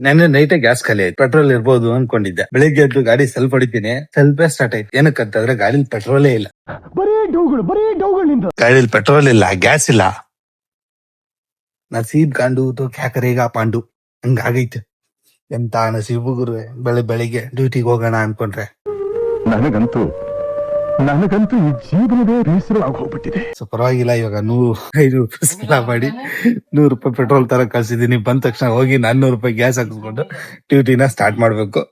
ನೆನ್ನೆ night gas ಖಾಲಿ ಆಯ್ತು. ಪೆಟ್ರೋಲ್ ಇರ್ಬೋದು ಅನ್ಕೊಂಡಿದ್ದೆ. ಬೆಳಿಗ್ಗೆ ಎದ್ದು ಗಾಡಿ ಸೆಲ್ಫ್ ಹೊಡಿತೀನಿ, ಸೆಲ್ಫೇ ಸ್ಟಾರ್ಟ್ ಆಯ್ತು. ಏನಕ್ಕಂತಂದ್ರೆ ಗಾಡಿಲಿ ಪೆಟ್ರೋಲೇ ಇಲ್ಲ. ಗಾಡಿಲಿ ಪೆಟ್ರೋಲ್ ಇಲ್ಲ, ಗ್ಯಾಸ್ ಇಲ್ಲ. ನಸೀಬ್ ಕಾಂಡು ಕ್ಯಾ ಕರೇಗಾ ಪಾಂಡು ಹಂಗಾಗೈತೆ. ಎಂತ ನಸೀಬು ಗುರುವೆ. ಬೆಳಿಗ್ಗೆ ಡ್ಯೂಟಿಗೆ ಹೋಗೋಣ ಅನ್ಕೊಂಡ್ರೆ ನನಗಂತೂ ಈ ಜೀವನವೇ ಬೇಸರವಾಗಿ ಹೋಗ್ಬಿಟ್ಟಿದೆ. ಸೊ ಪರವಾಗಿಲ್ಲ, ಇವಾಗ 105 ರೂಪಾಯಿ ಸಾಲ ಮಾಡಿ 100 ರೂಪಾಯಿ ಪೆಟ್ರೋಲ್ ತರ ಕಳ್ಸಿದೀನಿ. ಬಂದ ತಕ್ಷಣ ಹೋಗಿ 400 ರೂಪಾಯಿ ಗ್ಯಾಸ್ ಹಾಕಿಸ್ಕೊಂಡು ಡ್ಯೂಟಿನ ಸ್ಟಾರ್ಟ್ ಮಾಡ್ಬೇಕು.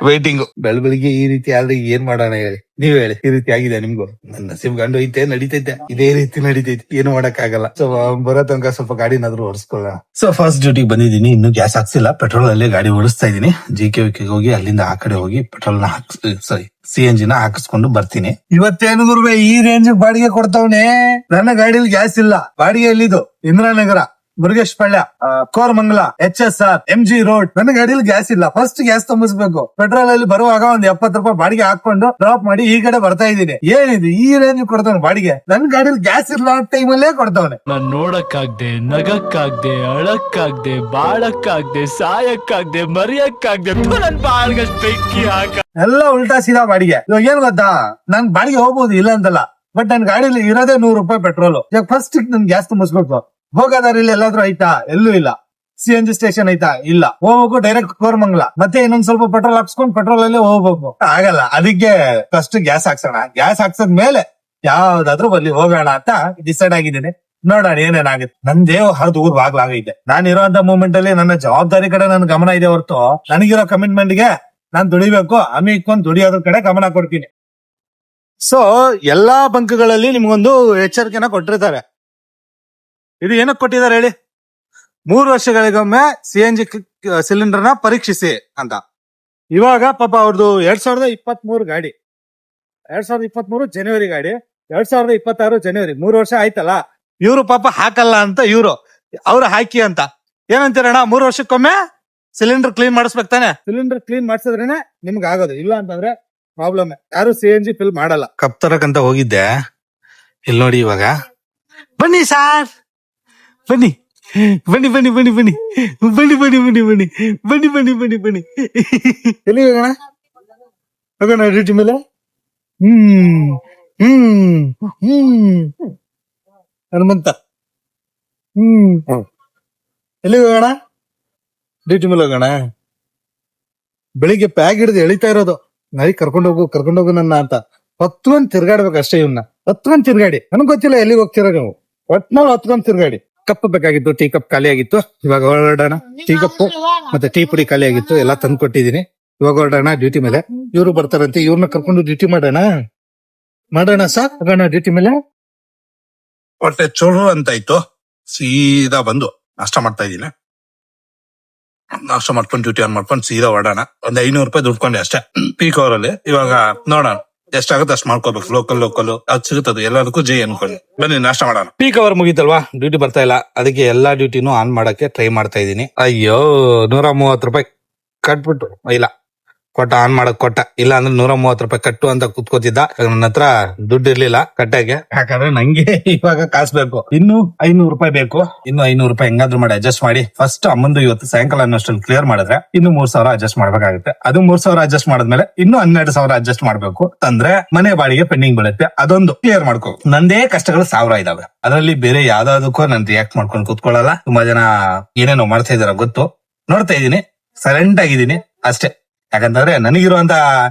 ವೇಟಿಂಗು. ಬೆಳಿಗ್ಗೆ ಈ ರೀತಿ ಆದ್ರೆ ಏನ್ ಮಾಡೋಣ ಹೇಳಿ, ನೀವ್ ಹೇಳಿ. ಈ ರೀತಿ ಆಗಿದೆ ನಿಮ್ಗೂ? ನನ್ನ ನಸೀಬ್ ಗಂಡು ಐತೆ, ನಡೀತೈತೆ, ಇದೇ ರೀತಿ ನಡೀತೈತೆ, ಏನು ಮಾಡಕ್ ಆಗಲ್ಲ. ಸೊ ಬರೋ ತನಕ ಸ್ವಲ್ಪ ಗಾಡಿನಾದ್ರೂ ಓಡಿಸ್ಕೊಳ್ಳೋಣ. ಸೊ ಫಸ್ಟ್ ಡ್ಯೂಟಿಗೆ ಬಂದಿದ್ದೀನಿ, ಇನ್ನು ಗ್ಯಾಸ್ ಹಾಕ್ಸಿಲ್ಲ, ಪೆಟ್ರೋಲ್ ಅಲ್ಲೇ ಗಾಡಿ ಓಡಿಸ್ತಾ ಇದೀನಿ. GK ಹೋಗಿ ಅಲ್ಲಿಂದ ಆ ಕಡೆ ಹೋಗಿ ಪೆಟ್ರೋಲ್ ನ CNG ನ ಹಾಕಿಸ್ಕೊಂಡು ಬರ್ತೀನಿ. ಇವತ್ತೇನು ಗುರುವೆ ಈ ರೇಂಜ್ ಬಾಡಿಗೆ ಕೊಡ್ತಾವನೆ. ನನ್ನ ಗಾಡಿಲಿ ಗ್ಯಾಸ್ ಇಲ್ಲ. ಬಾಡಿಗೆ ಎಲ್ಲಿದು? ಇಂದ್ರಾನಗರ, ಮುರುಗೇಶ್ ಪಳ್ಳ, ಕೋರಮಂಗಲ, HSR, MG ರೋಡ್. ನನ್ನ ಗಾಡಿಲಿ ಗ್ಯಾಸ್ ಇಲ್ಲ. ಫಸ್ಟ್ ಗ್ಯಾಸ್ ತುಂಬಿಸ್ಬೇಕು. ಪೆಟ್ರೋಲ್ ಅಲ್ಲಿ ಬರುವಾಗ ಒಂದ್ 70 ರೂಪಾಯಿ ಬಾಡಿಗೆ ಹಾಕೊಂಡು ಡ್ರಾಪ್ ಮಾಡಿ ಈ ಕಡೆ ಬರ್ತಾ ಇದ್ದೀನಿ. ಏನಿದು ಈ ರೇಂಜ್ ಕೊಡ್ತಾವನೆ ಬಾಡಿಗೆ? ನನ್ನ ಗಾಡಿಲಿ ಗ್ಯಾಸ್ ಇಲ್ಲ ಟೈಮಲ್ಲೇ ಕೊಡ್ತಾವನೆ. ನಾನ್ ನೋಡಕ್ಕಾಗ್ದೆ, ನಗಕ್ಕಾಗ್ದೆ, ಅಳಕ್ಕಾಗ್ದೆ, ಬಾಳಕ್ಕಾಗ್ದೆ, ಸಾಯಕ್ಕಾಗ್ದೆ, ಮರಿಯಕ್ಕಾಗ್ದೆ, ನನ್ ಬಾಳ್ಗಷ್ಟ್ ಬೆಂಕಿ ಹಾಕ. ಎಲ್ಲ ಉಲ್ಟಾ ಸೀದಾ ಬಾಡಿಗೆ. ಇವಾಗ ಏನ್ ಗೊತ್ತಾ, ನಾನ್ ಬಾಡಿಗೆ ಹೋಗ್ಬೋದು, ಇಲ್ಲ ಅಂತಲ್ಲ, ಬಟ್ ನನ್ ಗಾಡಿಲಿ ಇರೋದೇ 100 ರೂಪಾಯಿ ಪೆಟ್ರೋಲ್. ಇವಾಗ ಫಸ್ಟ್ ನನ್ ಗ್ಯಾಸ್ ತುಂಬಿಸ್ಬೇಕು. ಹೋಗೋದಾರಿಲ್ಲ ಎಲ್ಲಾದ್ರೂ ಐತಾ? ಎಲ್ಲೂ ಇಲ್ಲ. CNG ಸ್ಟೇಷನ್ ಐತಾ? ಇಲ್ಲ. ಹೋಗ್ಬೇಕು ಡೈರೆಕ್ಟ್ ಕೋರಮಂಗಲ, ಮತ್ತೆ ಇನ್ನೊಂದ್ ಸ್ವಲ್ಪ ಪೆಟ್ರೋಲ್ ಹಾಕ್ಸ್ಕೊಂಡು ಪೆಟ್ರೋಲ್ ಅಲ್ಲೇ ಹೋಗ್ಬೇಕು. ಆಗಲ್ಲ. ಅದಕ್ಕೆ ಫಸ್ಟ್ ಗ್ಯಾಸ್ ಹಾಕ್ಸೋಣ. ಗ್ಯಾಸ್ ಹಾಕ್ಸದ್ಮೇಲೆ ಯಾವ್ದಾದ್ರು ಬರ್ಲಿ ಹೋಗೋಣ ಅಂತ ಡಿಸೈಡ್ ಆಗಿದ್ದೀನಿ. ನೋಡೋಣ ಏನೇನಾಗುತ್ತೆ. ನಂದೇ ಹರಿದು ಊರ್ ಬಾಗ್ಲಾಗೈತೆ. ನಾನು ಇರೋಂತ ಮೂಮೆಂಟ್ ಅಲ್ಲಿ ನನ್ನ ಜವಾಬ್ದಾರಿ ಕಡೆ ನನ್ ಗಮನ ಇದೆ ಹೊರತು ನನಗಿರೋ ಕಮಿಟ್ಮೆಂಟ್ ಗೆ ನಾನ್ ದುಡಿಬೇಕು, ಆಮೇಲೆ ಇಕ್ಕೊಂಡ್ ದುಡಿಯೋದ್ರ ಕಡೆ ಗಮನ ಕೊಡ್ತೀನಿ. ಸೊ ಎಲ್ಲಾ ಬಂಕ್ಗಳಲ್ಲಿ ನಿಮ್ಗೊಂದು ಎಚ್ಚರಿಕೆನ ಕೊಟ್ಟಿರ್ತಾರೆ. ಇದು ಏನಕ್ಕೆ ಕೊಟ್ಟಿದ್ದಾರೆ ಹೇಳಿ? 3 ವರ್ಷಗಳಿಗೊಮ್ಮೆ CNG ಸಿಲಿಂಡರ್ ನ ಪರೀಕ್ಷಿಸಿ ಅಂತ. ಇವಾಗ ಪಾಪ ಅವ್ರದ್ದು 2023 ಗಾಡಿ, 2023 ಜನವರಿ ಗಾಡಿ, 2026 ಜನವರಿ, 3 ವರ್ಷ ಆಯ್ತಲ್ಲ. ಇವ್ರು ಪಾಪ ಹಾಕಲ್ಲ ಅಂತ ಅವ್ರು ಹಾಕಿ ಅಂತ ಏನಂತೀರಣ್ಣ? 3 ವರ್ಷಕ್ಕೊಮ್ಮೆ ಸಿಲಿಂಡರ್ ಕ್ಲೀನ್ ಮಾಡಿಸ್ಬೇಕು ತಾನೆ? ಸಿಲಿಂಡರ್ ಕ್ಲೀನ್ ಮಾಡಿಸಿದ್ರೇನೆ ನಿಮ್ಗೆ ಆಗೋದು. ಇಲ್ಲ ಅಂತಂದ್ರೆ ಪ್ರಾಬ್ಲಮ್. ಯಾರು CNG ಫಿಲ್ ಮಾಡಲ್ಲ. ಕಪ್ ತರಕಂತ ಹೋಗಿದ್ದೆ. ಇಲ್ಲಿ ನೋಡಿ, ಇವಾಗ ಬನ್ನಿ ಸಾರ್, ಬನ್ನಿ ಬನ್ನಿ ಬನ್ನಿ ಬನ್ನಿ ಬನ್ನಿ ಬನ್ನಿ ಬನ್ನಿ ಬನ್ನಿ ಬನ್ನಿ ಬನ್ನಿ ಬನ್ನಿ ಬನ್ನಿ ಬನ್ನಿ. ಎಲ್ಲಿ ಹೋಗೋಣ? ಹೋಗೋಣ ಡ್ಯೂಟಿ ಮೇಲೆ. ಹನುಮಂತ. ಎಲ್ಲಿ ಹೋಗೋಣ? ಡ್ಯೂಟಿ ಮೇಲೆ ಹೋಗೋಣ. ಬೆಳಿಗ್ಗೆ ಪ್ಯಾಗ್ ಹಿಡಿದು ಎಳಿತಾ ಇರೋದು, ನೈ ಕರ್ಕೊಂಡೋಗು ನನ್ನ ಅಂತ. 10 ತಿರ್ಗಾಡ್ಬೇಕು ಅಷ್ಟೇ. ಇವನ್ನ 10 ತಿರ್ಗಾಡಿ. ನನಗ್ ಗೊತ್ತಿಲ್ಲ ಎಲ್ಲಿಗೆ ಹೋಗ್ತಿರೋ ನೀವು. ಒಟ್ನಲ್ಲಿ 10 ತಿರ್ಗಾಡಿ. ಕಪ್ ಬೇಕಾಗಿತ್ತು, ಟೀ ಕಪ್ ಖಾಲಿ ಆಗಿತ್ತು. ಇವಾಗ ಹೊರಡೋಣ. ಟೀ ಕಪ್ಪು ಮತ್ತೆ ಟೀ ಪುಡಿ ಖಾಲಿ ಆಗಿತ್ತು, ಎಲ್ಲ ತಂದು ಕೊಟ್ಟಿದೀನಿ. ಇವಾಗ ಹೊರಡೋಣ ಡ್ಯೂಟಿ ಮೇಲೆ. ಇವ್ರು ಬರ್ತಾರಂತೆ, ಇವ್ರನ್ನ ಕರ್ಕೊಂಡು ಡ್ಯೂಟಿ ಮಾಡೋಣ ಸರ್. ಹೋಗೋಣ ಡ್ಯೂಟಿ ಮೇಲೆ. ಹೊಟ್ಟೆ ಚೋರು ಅಂತ ಇತ್ತು, ಸೀದಾ ಬಂದು ನಾಷ್ಟ ಮಾಡ್ತಾ ಇದ್ದೀನಿ. ನಾಷ್ಟ ಮಾಡ್ಕೊಂಡು ಡ್ಯೂಟಿ ಆನ್ ಮಾಡ್ಕೊಂಡು ಸೀದಾ ಹೊರಡೋಣ. ಒಂದ್ 500 ರೂಪಾಯಿ ದುಡ್ಕೊಂಡೆ ಅಷ್ಟೇ ಪೀಕ್ ಅವರಲ್ಲಿ. ಇವಾಗ ನೋಡೋಣ ಎಷ್ಟಾಗುತ್ತೆ ಅಷ್ಟು ಮಾಡ್ಕೋಬೇಕು. ಲೋಕಲ್ ಅದು ಸಿಗುತ್ತದೆ ಎಲ್ಲದಕ್ಕೂ. ಜೈ ಅನ್ಕೊಳ್ಳಿ. ಬನ್ನಿ ನಾಷ್ಟ ಮಾಡೋಣ. ಪೀಕ್ ಅವರ್ ಮುಗೀತಲ್ವಾ, ಡ್ಯೂಟಿ ಬರ್ತಾ ಇಲ್ಲ. ಅದಕ್ಕೆ ಎಲ್ಲಾ ಡ್ಯೂಟಿನೂ ಆನ್ ಮಾಡಕ್ಕೆ ಟ್ರೈ ಮಾಡ್ತಾ ಇದ್ದೀನಿ. ಅಯ್ಯೋ 130 ರೂಪಾಯಿ ಕಟ್ಬಿಟ್ಟು, ಇಲ್ಲ ಕೊಟ್ಟ, ಆನ್ ಮಾಡಕ್ ಕೊಟ್ಟ. ಇಲ್ಲ ಅಂದ್ರೆ 130 ರೂಪಾಯಿ ಕಟ್ಟು ಅಂತ ಕುತ್ಕೋತಿದ್ದ. ನನ್ನ ಹತ್ರ ದುಡ್ಡು ಇರ್ಲಿಲ್ಲ ಕಟ್ಟಾಗೆ. ಯಾಕಂದ್ರೆ ನಂಗೆ ಇವಾಗ ಕಾಸು ಬೇಕು. ಇನ್ನು 500 ರೂಪಾಯಿ ಬೇಕು. ಇನ್ನು 500 ರೂಪಾಯಿ ಹೆಂಗಾದ್ರು ಮಾಡಿ ಅಡ್ಜಸ್ಟ್ ಮಾಡಿ ಫಸ್ಟ್ ಅಮ್ಮಂದು ಇವತ್ತು ಸಾಯಂಕಾಲ ಅನ್ನೋಷ್ಟಲ್ಲಿ ಕ್ಲಿಯರ್ ಮಾಡಿದ್ರೆ ಇನ್ನು 3000 ಅಡ್ಜಸ್ಟ್ ಮಾಡ್ಬೇಕಾಗುತ್ತೆ. ಅದು 3000 ಅಡ್ಜಸ್ಟ್ ಮಾಡಿದ್ಮೇಲೆ ಇನ್ನು 12,000 ಅಡ್ಜಸ್ಟ್ ಮಾಡ್ಬೇಕು. ಅಂದ್ರೆ ಮನೆ ಬಾಡಿಗೆ ಪೆಂಡಿಂಗ್ ಬೀಳುತ್ತೆ. ಅದೊಂದು ಕ್ಲಿಯರ್ ಮಾಡ್ಕೋ. ನಂದೇ ಕಷ್ಟಗಳು 1000 ಇದಾವೆ. ಅದರಲ್ಲಿ ಬೇರೆ ಯಾವ್ದಾದಕ್ಕೂ ನಾನು ರಿಯಾಕ್ಟ್ ಮಾಡ್ಕೊಂಡು ಕೂತ್ಕೊಳ್ಳಲ್ಲ. ತುಂಬಾ ಜನ ಏನೇನೋ ಮಾಡ್ತಾ ಇದಾರ ಗೊತ್ತು, ನೋಡ್ತಾ ಇದ್ದೀನಿ, ಸೈಲೆಂಟ್ ಆಗಿದ್ದೀನಿ ಅಷ್ಟೇ. ಯಾಕಂತಂದ್ರೆ ನನಗಿರುವಂತ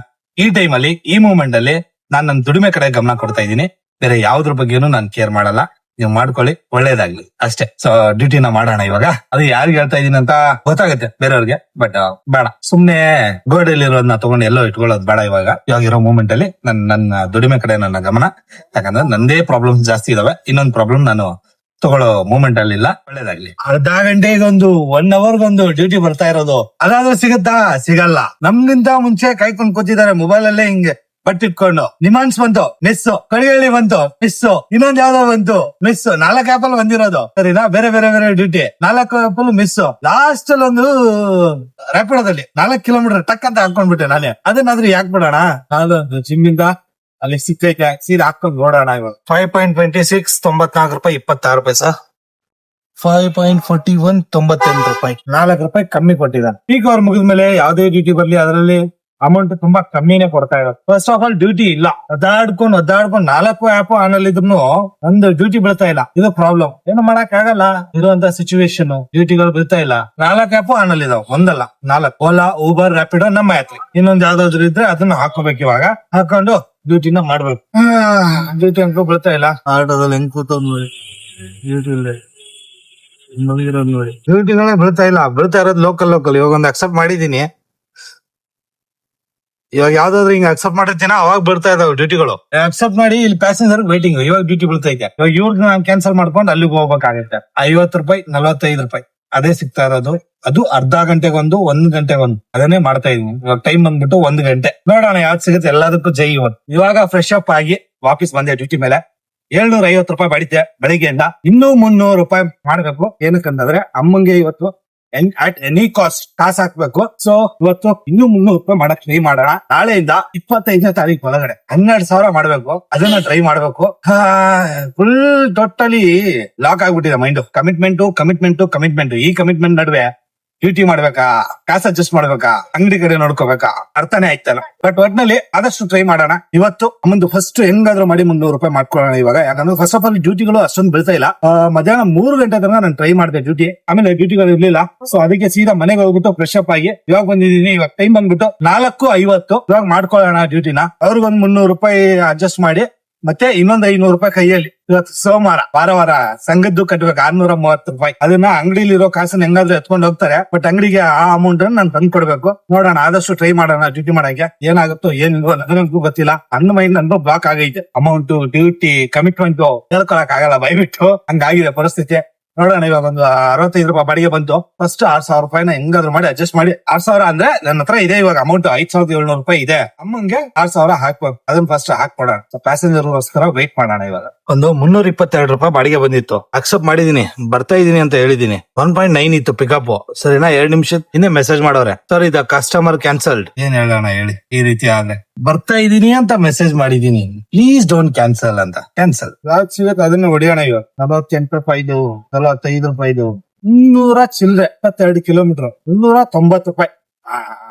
ಈ ಟೈಮ್ ಅಲ್ಲಿ, ಈ ಮೂಮೆಂಟ್ ಅಲ್ಲಿ ನಾನ್ ನನ್ನ ದುಡಿಮೆ ಕಡೆ ಗಮನ ಕೊಡ್ತಾ ಇದ್ದೀನಿ. ಬೇರೆ ಯಾವ್ದ್ರ ಬಗ್ಗೆನೂ ನಾನು ಕೇರ್ ಮಾಡಲ್ಲ. ನೀವು ಮಾಡ್ಕೊಳ್ಳಿ, ಒಳ್ಳೇದಾಗ್ಲಿ ಅಷ್ಟೇ. ಸೊ ಡ್ಯೂಟಿನ ಮಾಡೋಣ ಇವಾಗ. ಅದು ಯಾರಿಗೆ ಹೇಳ್ತಾ ಇದೀನಿ ಅಂತ ಗೊತ್ತಾಗುತ್ತೆ ಬೇರೆಯವ್ರಿಗೆ, ಬಟ್ ಬೇಡ. ಸುಮ್ನೆ ಗೋಡೆಯಲ್ಲಿರೋದನ್ನ ತಗೊಂಡು ಎಲ್ಲೋ ಇಟ್ಕೊಳ್ಳೋದು ಬೇಡ. ಇವಾಗ ಇರೋ ಮೂಮೆಂಟ್ ಅಲ್ಲಿ ನನ್ನ ದುಡಿಮೆ ಕಡೆ ನನ್ನ ಗಮನ. ಯಾಕಂದ್ರೆ ನಂದೇ ಪ್ರಾಬ್ಲಮ್ಸ್ ಜಾಸ್ತಿ ಇದಾವೆ. ಇನ್ನೊಂದು ಪ್ರಾಬ್ಲಮ್ ನಾನು ತಗೊಳ್ಳೋ ಮೂಮೆಂಟ್ ಅಲ್ಲಿ ಇಲ್ಲ. ಒಳ್ಳೇದಾಗ್ಲಿ. ಅರ್ಧ ಗಂಟೆಗೊಂದು 1 ಅವರ್ಗೊಂದು ಡ್ಯೂಟಿ ಬರ್ತಾ ಇರೋದು, ಅದಾದ್ರೂ ಸಿಗುತ್ತಾ? ಸಿಗಲ್ಲ. ನಮ್ಗಿಂತ ಮುಂಚೆ ಕಾಯ್ಕೊಂಡು ಕೂತಿದ್ದಾರೆ ಮೊಬೈಲ್ ಅಲ್ಲೇ ಹಿಂಗೆ ಬಟ್ಟಿಟ್ಕೊಂಡು. ನಿಮಾನ್ಸ್ ಬಂತು, ಮಿಸ್ಸು. ಕಡಿಗಳ್ಳಿ ಬಂತು, ಮಿಸ್ಸು. ಇನ್ನೊಂದ್ ಯಾವ್ದೋ ಬಂತು, ಮಿಸ್ಸು. 4 ಆಪಲ್ ಬಂದಿರೋದು ಸರಿನಾ? ಬೇರೆ ಬೇರೆ ಬೇರೆ ಡ್ಯೂಟಿ, 4 ಆಪಲ್ ಮಿಸ್ಸು. ಲಾಸ್ಟ್ ಅಲ್ಲಿ ಒಂದು ರ್ಯಾಪಿಡೋದಲ್ಲಿ 4 ಕಿಲೋಮೀಟರ್ ಟಕ್ ಅಂತ ಹಾಕೊಂಡ್ಬಿಟ್ಟೆ ನಾನೇ. ಅದನ್ನಾದ್ರೂ ಯಾಕೆ ಬಿಡೋಣ? ಅದೊಂದು ಜಿಮ್ಮಿಂದ ಅಲ್ಲಿ ಸಿಕ್ಕೈತೆ, ಸೀದಾ ಹಾಕೊಂಡು ಓಡೋಣ. ಇವಾಗ 5.26 94 ರೂಪಾಯಿ 26 ಪೈಸಾ. 5.41 ₹4 ಕಮ್ಮಿ ಕೊಟ್ಟಿದ್ದಾನೆ. ಪೀಕ್ ಅವರ್ ಮುಗಿದ್ಮೇಲೆ ಯಾವ್ದೇ ಡ್ಯೂಟಿ ಬರ್ಲಿ ಅದರಲ್ಲಿ ಅಮೌಂಟ್ ತುಂಬಾ ಕಮ್ಮಿನೇ ಕೊಡ್ತಾ ಇರೋದು. ಫಸ್ಟ್ ಆಫ್ ಆಲ್ ಡ್ಯೂಟಿ ಇಲ್ಲ, ಒದ್ದಾಡ್ಕೊಂಡು 4 ಆಪ್ ಆನ್ ಅಲ್ಲಿ ಇದ್ರು ಒಂದು ಡ್ಯೂಟಿ ಬೀಳ್ತಾ ಇಲ್ಲ. ಇದು ಪ್ರಾಬ್ಲಮ್. ಏನು ಮಾಡಕ್ ಆಗಲ್ಲ, ಇರುವಂತ ಸಿಚುವೇಶನ್. ಡ್ಯೂಟಿಗಳು ಬೀಳ್ತಾ ಇಲ್ಲ. 4 ಆಪ್ ಆನ್ ಅಲ್ಲಿ ಇದಾವೆ, ಒಂದಲ್ಲ 4. ಓಲಾ, ಊಬರ್, ರ್ಯಾಪಿಡೋ, ನಮ್ಮ ಯಾತ್ರಿ. ಇನ್ನೊಂದ್ ಯಾವ್ದಾದ್ರು ಇದ್ರೆ ಅದನ್ನ ಹಾಕೋಬೇಕು. ಇವಾಗ ಹಾಕೊಂಡು ಡ್ಯೂಟಿನ ಮಾಡ್ಬೇಕು. ಡ್ಯೂಟಿ ಅಂಕೂ ಬೀಳ್ತಾ ಇಲ್ಲ. ಆಟೋದಲ್ಲಿ ಹೆಂಗ್ ಕೂತವ್ ನೋಡಿ, ಡ್ಯೂಟಿ ಇಲ್ಲ ನೋಡಿ. ಡ್ಯೂಟಿಗಳೇ ಬೀಳ್ತಾ ಇಲ್ಲ. ಬೀಳ್ತಾ ಇರೋದು ಲೋಕಲ್. ಇವಾಗ ಒಂದು ಅಕ್ಸೆಪ್ಟ್ ಮಾಡಿದೀನಿ. ಇವಾಗ ಯಾವ್ದಾದ್ರು ಹಿಂಗ್ ಅಕ್ಸೆಪ್ಟ್ ಮಾಡಿರ್ತೀನ ಅವಾಗ ಬರ್ತಾ ಇದಾವೆ ಡ್ಯೂಟಿಗಳು. ಅಕ್ಸೆಪ್ಟ್ ಮಾಡಿ ಇಲ್ಲಿ ಪ್ಯಾಸೆಂಜರ್ ವೈಟಿಂಗ್. ಇವಾಗ ಡ್ಯೂಟಿ ಬೀಳ್ತೈತೆ. ಇವಾಗ ಇವ್ರಿಗೆ ನಾನು ಕ್ಯಾನ್ಸಲ್ ಮಾಡ್ಕೊಂಡು ಅಲ್ಲಿಗೆ ಹೋಗ್ಬೇಕಾಗತ್ತೆ. ₹50, ₹45 ಅದೇ ಸಿಗ್ತಾ ಇರೋದು. ಅದು ಅರ್ಧ ಗಂಟೆಗೊಂದು, 1 ಗಂಟೆಗೊಂದು. ಅದನ್ನೇ ಮಾಡ್ತಾ ಇದೀನಿ. ಇವಾಗ ಟೈಮ್ ಬಂದ್ಬಿಟ್ಟು 1 ಗಂಟೆ. ನೋಡೋಣ ಯಾವ್ದು ಸಿಗುತ್ತೆ. ಎಲ್ಲದಕ್ಕೂ ಜೈ ಇವತ್ತು. ಇವಾಗ ಫ್ರೆಶ್ ಅಪ್ ಆಗಿ ವಾಪಸ್ ಬಂದೆ ಡ್ಯೂಟಿ ಮೇಲೆ. ₹750 ಬಡಿತೆ ಬೆಳಿಗ್ಗೆಯಿಂದ. ಇನ್ನೂ ₹300 ಮಾಡ್ಬೇಕು. ಏನಕ್ಕಂತಂದ್ರೆ ಅಮ್ಮಂಗೆ ಇವತ್ತು ಅಟ್ ಎನಿ ಕಾಸ್ಟ್ ಕಾಸು ಹಾಕ್ಬೇಕು. ಸೊ ಇವತ್ತು ಇನ್ನೂ ₹300 ಮಾಡಕ್ ಟ್ರೈ ಮಾಡೋಣ. ನಾಳೆಯಿಂದ 25ನೇ ತಾರೀಕು ಒಳಗಡೆ 12,000 ಮಾಡ್ಬೇಕು. ಅದನ್ನ ಟ್ರೈ ಮಾಡ್ಬೇಕು. ಫುಲ್ ಟೋಟಲಿ ಲಾಕ್ ಆಗ್ಬಿಟ್ಟಿದೆ ಮೈಂಡ್. ಕಮಿಟ್ಮೆಂಟ್. ಈ ಕಮಿಟ್ಮೆಂಟ್ ನಡುವೆ ಡ್ಯೂಟಿ ಮಾಡ್ಬೇಕಾ, ಕಾಸು ಅಡ್ಜಸ್ಟ್ ಮಾಡ್ಬೇಕಾ, ಅಂಗಡಿ ಕಡೆ ನೋಡ್ಕೋಬೇಕಾ, ಅರ್ಥನೇ ಆಯ್ತಲ್ಲ. ಬಟ್ ಒಟ್ನಲ್ಲಿ ಆದಷ್ಟು ಟ್ರೈ ಮಾಡೋಣ. ಇವತ್ತು ಮುಂದೆ ಫಸ್ಟ್ ಹೆಂಗಾದ್ರೂ ಮಾಡಿ ₹300 ಮಾಡ್ಕೊಳ್ಳೋಣ ಇವಾಗ. ಯಾಕಂದ್ರೆ ಫಸ್ಟ್ ಆಫ್ ಆಲ್ ಡ್ಯೂಟಿಗಳು ಅಷ್ಟೊಂದು ಬೀಳ್ತಾ ಇಲ್ಲ. ಮಧ್ಯಾಹ್ನ 3 ಗಂಟೆ ತನಕ ನಾನು ಟ್ರೈ ಮಾಡಿದೆ ಡ್ಯೂಟಿ. ಆಮೇಲೆ ಡ್ಯೂಟಿಗಳು ಇರ್ಲಿಲ್ಲ. ಸೊ ಅದಕ್ಕೆ ಸೀದಾ ಮನೆಗೆ ಹೋಗ್ಬಿಟ್ಟು ಫ್ರೆಶ್ ಅಪ್ ಆಗಿ ಇವಾಗ ಬಂದಿದ್ದೀನಿ. ಇವಾಗ ಟೈಮ್ ಬಂದ್ಬಿಟ್ಟು 4:50. ಇವಾಗ ಮಾಡ್ಕೊಳ್ಳೋಣ ಡ್ಯೂಟಿನ. ಅವ್ರಿಗೊಂದು ₹300 ಅಡ್ಜಸ್ಟ್ ಮಾಡಿ ಮತ್ತೆ ಇನ್ನೊಂದು ₹500 ಕೈಯಲ್ಲಿ. ಇವತ್ತು ಸೋಮವಾರ, ವಾರ ಸಂಘದ್ದು ಕಟ್ಬೇಕು ₹630. ಅದನ್ನ ಅಂಗಡಿಲಿರೋ ಕಾಸನ್ನ ಹೆಂಗಾದ್ರೂ ಎತ್ಕೊಂಡು ಹೋಗ್ತಾರೆ. ಬಟ್ ಅಂಗಡಿಗೆ ಆ ಅಮೌಂಟ್ ನಾನು ತಂದು ಕೊಡ್ಬೇಕು. ನೋಡೋಣ, ಆದಷ್ಟು ಟ್ರೈ ಮಾಡೋಣ ಡ್ಯೂಟಿ ಮಾಡಕ್ಕೆ. ಏನಾಗುತ್ತೋ ಏನಿಲ್ವೋ ನನಗೂ ಗೊತ್ತಿಲ್ಲ. ನನ್ನ ಮೈಂಡ್ ನಂದು ಬ್ಲಾಕ್ ಆಗೈತೆ. ಅಮೌಂಟ್, ಡ್ಯೂಟಿ, ಕಮಿಟ್ಮೆಂಟ್ ಹೇಳ್ಕೊಳಕ್ ಆಗಲ್ಲ, ಭಯಬಿಟ್ಟು ಹಂಗಾಗಿದೆ ಪರಿಸ್ಥಿತಿ. ನೋಡೋಣ, ಇವಾಗ ಒಂದು ₹65 ಬಾಡಿಗೆ ಬಂತು. ಫಸ್ಟ್ ₹6,000 ಹೆಂಗಾದ್ರು ಮಾಡಿ ಅಡ್ಜಸ್ಟ್ ಮಾಡಿ. 6,000 ಅಂದ್ರೆ ನನ್ನ ಹತ್ರ ಇದೆ ಇವಾಗ ಅಮೌಂಟ್ ₹5,700 ಇದೆ. ಅಮ್ಮಂಗೆ 6,000 ಹಾಕ್ಬೇಕು. ಅದನ್ನ ಫಸ್ಟ್ ಹಾಕೊಡೋಣ. ಪ್ಯಾಸೆಂಜರ್ಗೋಸ್ಕರ ವೆಯ್ಟ್ ಮಾಡೋಣ. ಇವಾಗ ಒಂದು ₹322 ಬಾಡಿಗೆ ಬಂದಿತ್ತು. ಅಕ್ಸೆಪ್ಟ್ ಮಾಡಿದೀನಿ, ಬರ್ತಾ ಇದೀನಿ ಅಂತ ಹೇಳಿದೀನಿ. 1.9 ಇತ್ತು ಪಿಕಪ್. ಸರಿನಾ, 2 ನಿಮಿಷ ಹಿಂದೆ ಮೆಸೇಜ್ ಮಾಡೋರೆ, ಸರ್ ಇದು ಕಸ್ಟಮರ್ ಕ್ಯಾನ್ಸಲ್ಡ್. ಏನ್ ಹೇಳೋಣ ಹೇಳಿ, ಈ ರೀತಿ ಆದ್ರೆ ಬರ್ತಾ ಇದೀನಿ ಅಂತ ಮೆಸೇಜ್ ಮಾಡಿದೀನಿ, ಪ್ಲೀಸ್ ಡೋಂಟ್ ಕ್ಯಾನ್ಸಲ್ ಅಂತ. ಕ್ಯಾನ್ಸಲ್ ಸಿಗತ್ತೆ. ಅದನ್ನ ಹೊಡಿಯೋಣ. ಇವಾಗ ₹48, ₹45, 300 ಚಿಲ್ಲರೆ. 22 ಕಿಲೋಮೀಟರ್, ₹290.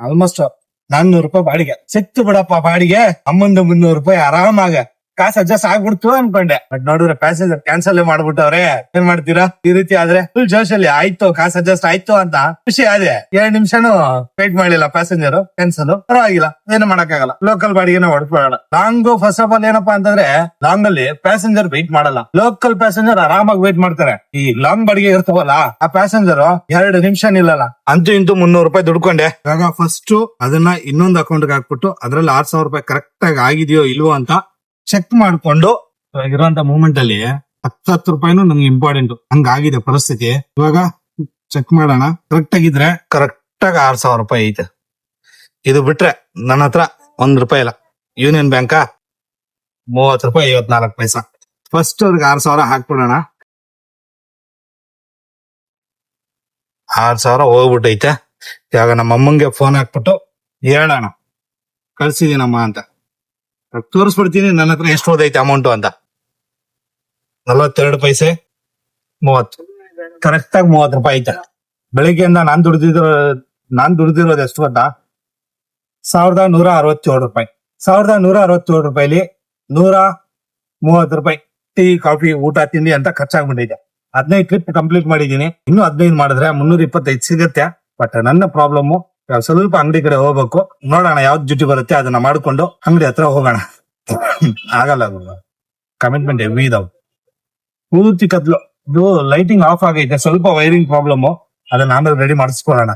ಆಲ್ಮೋಸ್ಟ್ ₹400 ಬಾಡಿಗೆ ಸಿಕ್ತು ಬಿಡಪ್ಪ. ಬಾಡಿಗೆ ಅಮ್ಮಂದು ₹300 ಆರಾಮಾಗ ಕಾಸು ಅಡ್ಜಸ್ಟ್ ಆಗ್ಬಿಡ್ತು ಅನ್ಕೊಂಡೆ. ಬಟ್ ನೋಡಿದ್ರೆ ಪ್ಯಾಸೆಂಜರ್ ಕ್ಯಾನ್ಸಲ್ ಮಾಡ್ಬಿಟ್ಟವ್ರೆ. ಏನ್ ಮಾಡ್ತೀರಾ ಈ ರೀತಿ ಆದ್ರೆ? ಫುಲ್ ಜೋಶಲ್ಲಿ ಆಯ್ತು, ಕಾಸು ಅಡ್ಜಸ್ಟ್ ಆಯ್ತು ಅಂತ ಖುಷಿ ಆದ್ರೆ 2 ನಿಮಿಷನು ವೇಟ್ ಮಾಡ್ಲಿಲ್ಲ ಪ್ಯಾಸೆಂಜರ್. ಕ್ಯಾನ್ಸಲ್ ಪರವಾಗಿಲ್ಲ, ಏನು ಮಾಡಕ್ಕಾಗಲ್ಲ. ಲೋಕಲ್ ಬಾಡಿಗೆನ ಹೊಡ್ಕೊಳ್ಳೋಣ. ಲಾಂಗ್ ಫಸ್ಟ್ ಆಫ್ ಆಲ್ ಏನಪ್ಪಾ ಅಂತಂದ್ರೆ, ಲಾಂಗ್ ಅಲ್ಲಿ ಪ್ಯಾಸೆಂಜರ್ ವೇಟ್ ಮಾಡಲ್ಲ. ಲೋಕಲ್ ಪ್ಯಾಸೆಂಜರ್ ಆರಾಮಾಗಿ ವೇಟ್ ಮಾಡ್ತಾರೆ. ಈ ಲಾಂಗ್ ಬಾಡಿಗೆ ಇರ್ತಾವಲ್ಲ, ಆ ಪ್ಯಾಸೆಂಜರ್ 2 ನಿಮಿಷ ನಿಲ್ಲಲ್ಲ. ಅಂತೂ ಇಂತೂ ₹300 ದುಡ್ಕೊಂಡೆ. ಇವಾಗ ಫಸ್ಟ್ ಅದನ್ನ ಇನ್ನೊಂದು ಅಕೌಂಟ್ ಹಾಕ್ಬಿಟ್ಟು ಅದ್ರಲ್ಲಿ ₹6,000 ಕರೆಕ್ಟ್ ಆಗಿ ಆಗಿದೆಯೋ ಇಲ್ವೋ ಅಂತ ಚೆಕ್ ಮಾಡ್ಕೊಂಡು, ಇರುವಂತ ಮೂಮೆಂಟ್ ಅಲ್ಲಿ ₹10 ನಂಗೆ ಇಂಪಾರ್ಟೆಂಟ್. ಹಂಗಾಗಿದೆ ಪರಿಸ್ಥಿತಿ. ಇವಾಗ ಚೆಕ್ ಮಾಡೋಣ. ಕರೆಕ್ಟ್ ಆಗಿದ್ರೆ ಕರೆಕ್ಟ್ ಆಗಿ ₹6,000 ಐತೆ. ಇದು ಬಿಟ್ರೆ ನನ್ನ ಹತ್ರ ₹1 ಇಲ್ಲ. ಯೂನಿಯನ್ ಬ್ಯಾಂಕಾ ₹30.54. ಫಸ್ಟ್ ಅವ್ರಿಗೆ 6,000 ಹಾಕ್ಬಿಡೋಣ. 6,000 ಹೋಗ್ಬಿಟ್ಟೈತೆ. ಇವಾಗ ನಮ್ಮ ಅಮ್ಮಂಗೆ ಫೋನ್ ಹಾಕ್ಬಿಟ್ಟು ಹೇಳೋಣ ಕಳ್ಸಿದೀನಮ್ಮ ಅಂತ. ತೋರಿಸ್ಬಿಡ್ತೀನಿ ನನ್ನ ಹತ್ರ ಎಷ್ಟು ಹೋದೈತೆ ಅಮೌಂಟ್ ಅಂತ. 42 ಪೈಸೆ 30, ಕರೆಕ್ಟ್ ಆಗಿ ₹30 ಐತೆ. ಬೆಳಿಗ್ಗೆಯಿಂದ ನಾನ್ ದುಡ್ದಿರೋದು ಎಷ್ಟು ಗೊತ್ತಾ? ₹1,167. ₹1,167 ₹130 ಟೀ, ಕಾಫಿ, ಊಟ, ತಿಂಡಿ ಅಂತ ಖರ್ಚಾಗ್ಬಿಟ್ಟೈತೆ. 15 ಟ್ರಿಪ್ ಕಂಪ್ಲೀಟ್ ಮಾಡಿದೀನಿ. ಇನ್ನು 15 ಮಾಡಿದ್ರೆ ₹325 ಸಿಗುತ್ತೆ. ಬಟ್ ನನ್ನ ಪ್ರಾಬ್ಲಮ್ ಸ್ವಲ್ಪ ಅಂಗಡಿ ಕಡೆ ಹೋಗ್ಬೇಕು. ನೋಡೋಣ ಯಾವ್ದು ಡ್ಯೂಟಿ ಬರುತ್ತೆ ಅದನ್ನ ಮಾಡ್ಕೊಂಡು ಅಂಗಡಿ ಹತ್ರ ಹೋಗೋಣ. ಆಗಲ್ಲ, ಕಮಿಟ್ಮೆಂಟ್ ಹೆವಿ ಇದಾವ್. ಪೂರ್ತಿ ಕತ್ಲು. ಇದು ಲೈಟಿಂಗ್ ಆಫ್ ಆಗೈತೆ, ಸ್ವಲ್ಪ ವೈರಿಂಗ್ ಪ್ರಾಬ್ಲಮ್. ಅದನ್ನ ಆಮೇಲೆ ರೆಡಿ ಮಾಡಿಸ್ಕೊಳ್ಳೋಣ.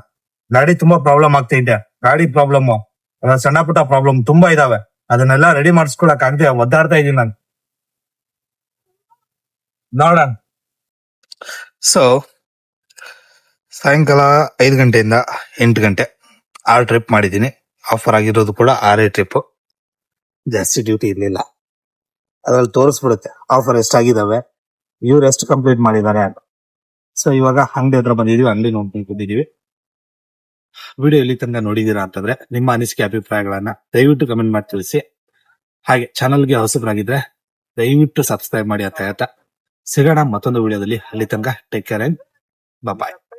ಗಾಡಿ ತುಂಬಾ ಪ್ರಾಬ್ಲಮ್ ಆಗ್ತೈತೆ. ಗಾಡಿ ಪ್ರಾಬ್ಲಮ್, ಸಣ್ಣ ಪುಟ್ಟ ಪ್ರಾಬ್ಲಮ್ ತುಂಬಾ ಇದಾವೆ. ಅದನ್ನೆಲ್ಲ ರೆಡಿ ಮಾಡಿಸ್ಕೊಳಕ್ ಆಗದೆ ಒದ್ದಾಡ್ತಾ ಇದೀನಿ ನಾನು. ನೋಡೋಣ. ಸೊ ಸಾಯಂಕಾಲ 5 ಗಂಟೆಯಿಂದ 8 ಗಂಟೆ 6 ಟ್ರಿಪ್ ಮಾಡಿದ್ದೀನಿ. ಆಫರ್ ಆಗಿರೋದು ಕೂಡ 6 ಟ್ರಿಪ್. ಜಾಸ್ತಿ ಡ್ಯೂಟಿ ಇರ್ಲಿಲ್ಲ. ಅದ್ರಲ್ಲಿ ತೋರಿಸ್ಬಿಡುತ್ತೆ ಆಫರ್ ಎಷ್ಟಾಗಿದಾವೆ, ಇವ್ರು ಎಷ್ಟು ಕಂಪ್ಲೀಟ್ ಮಾಡಿದ್ದಾರೆ ಅಂತ. ಸೊ ಇವಾಗ ಅಂಗಡಿ ಹತ್ರ ಬಂದಿದೀವಿ. ಅಂಗಡಿ ನೋಡ್ಕೊಂಡಿದ್ದೀವಿ. ವಿಡಿಯೋ ಇಲ್ಲಿ ತನಕ ನೋಡಿದೀರಾ ಅಂತಂದ್ರೆ ನಿಮ್ಮ ಅನಿಸಿಕೆ, ಅಭಿಪ್ರಾಯಗಳನ್ನ ದಯವಿಟ್ಟು ಕಮೆಂಟ್ ಮಾಡಿ ತಿಳಿಸಿ. ಹಾಗೆ ಚಾನಲ್ಗೆ ಹೊಸಬರಾಗಿದ್ರೆ ದಯವಿಟ್ಟು ಸಬ್ಸ್ಕ್ರೈಬ್ ಮಾಡಿ ಅಂತ ಹೇಳ್ತಾ ಸಿಗೋಣ ಮತ್ತೊಂದು ವಿಡಿಯೋದಲ್ಲಿ. ಅಲ್ಲಿ ತನಕ ಟೇಕ್ ಕೇರ್ ಅಂಡ್ ಬಾಯ್.